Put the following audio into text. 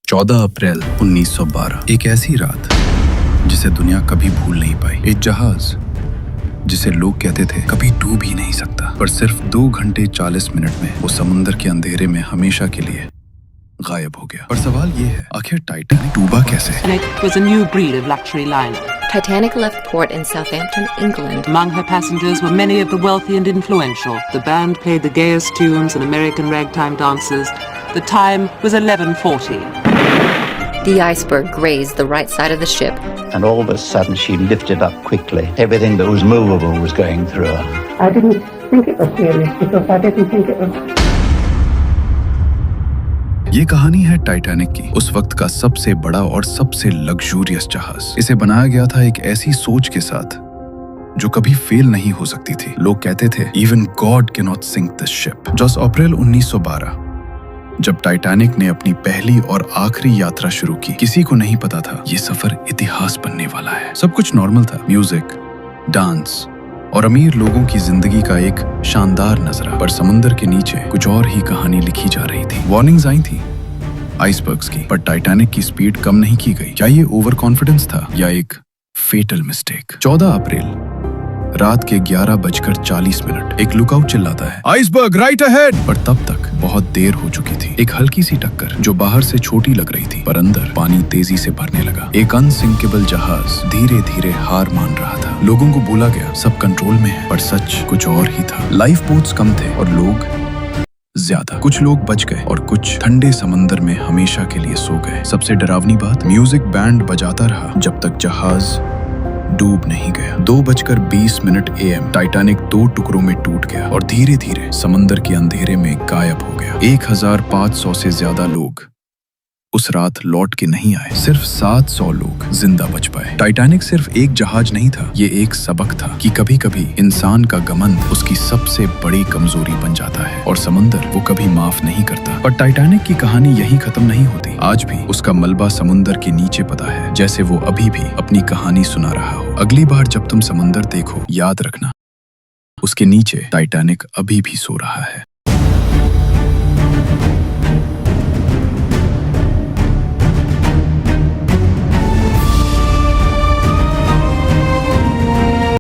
14 अप्रैल 1912, एक ऐसी रात जिसे दुनिया कभी भूल नहीं पाई। एक जहाज जिसे लोग कहते थे कभी डूब ही नहीं सकता, पर सिर्फ 2 घंटे 40 मिनट में वो समुद्र के अंधेरे में हमेशा के लिए गायब हो गया। और सवाल ये है, आखिर टाइटैनिक डूबा कैसे? It was a new breed of luxury liner. Titanic left port in Southampton, England. Among her passengers were many of the wealthy and influential. The band played the gayest tunes and American ragtime dances. The time was 11:40. The iceberg grazed the right side of the ship. And all of a sudden she lifted up quickly. Everything that was movable was going through her. I didn't think it was serious because I didn't think it was. ये कहानी है Titanic की, उस वक्त का सबसे बड़ा और सबसे लग्जूरियस जहाज। इसे बनाया गया था एक ऐसी सोच के साथ जो कभी फेल नहीं हो सकती थी। लोग कहते थे even God can not sink this ship. 10 अप्रैल 1912 जब टाइटैनिक ने अपनी पहली और आखिरी यात्रा शुरू की, किसी को नहीं पता था ये सफर इतिहास बनने वाला है। सब कुछ नॉर्मल था, म्यूजिक, डांस और अमीर लोगों की जिंदगी का एक शानदार नजरा। पर समुद्र के नीचे कुछ और ही कहानी लिखी जा रही थी। वार्निंग्स आई थी आइसबर्ग्स की, पर टाइटैनिक की स्पीड कम नहीं की गई। क्या ये ओवर कॉन्फिडेंस था या एक फेटल मिस्टेक? 14 अप्रैल रात के 11:40 एक लुकआउट चिल्लाता है, आइसबर्ग राइट अहेड। पर तब तक बहुत देर हो चुकी थी। एक हल्की सी टक्कर जो बाहर से छोटी लग रही थी, पर अंदर पानी तेजी से भरने लगा। एक अनसिंकेबल जहाज धीरे धीरे हार मान रहा था। लोगों को बोला गया सब कंट्रोल में है, पर सच कुछ और ही था। लाइफ बोट्स कम थे और लोग ज्यादा। कुछ लोग बच गए और कुछ ठंडे समंदर में हमेशा के लिए सो गए। सबसे डरावनी बात, म्यूजिक बैंड बजाता रहा जब तक जहाज डूब नहीं गया। 2:20 AM टाइटैनिक 2 टुकड़ों में टूट गया और धीरे धीरे समंदर के अंधेरे में गायब हो गया। 1500 से ज्यादा लोग उस रात लौट के नहीं आए। सिर्फ 700 लोग जिंदा बच पाए। टाइटैनिक सिर्फ एक जहाज नहीं था, ये एक सबक था कि कभी कभी इंसान का घमंड उसकी सबसे बड़ी कमजोरी बन जाता है और समंदर वो कभी माफ नहीं करता। पर टाइटैनिक की कहानी यहीं खत्म नहीं होती। आज भी उसका मलबा समुंदर के नीचे पड़ा है, जैसे वो अभी भी अपनी कहानी सुना रहा हो। अगली बार जब तुम समंदर देखो, याद रखना उसके नीचे टाइटैनिक अभी भी सो रहा है।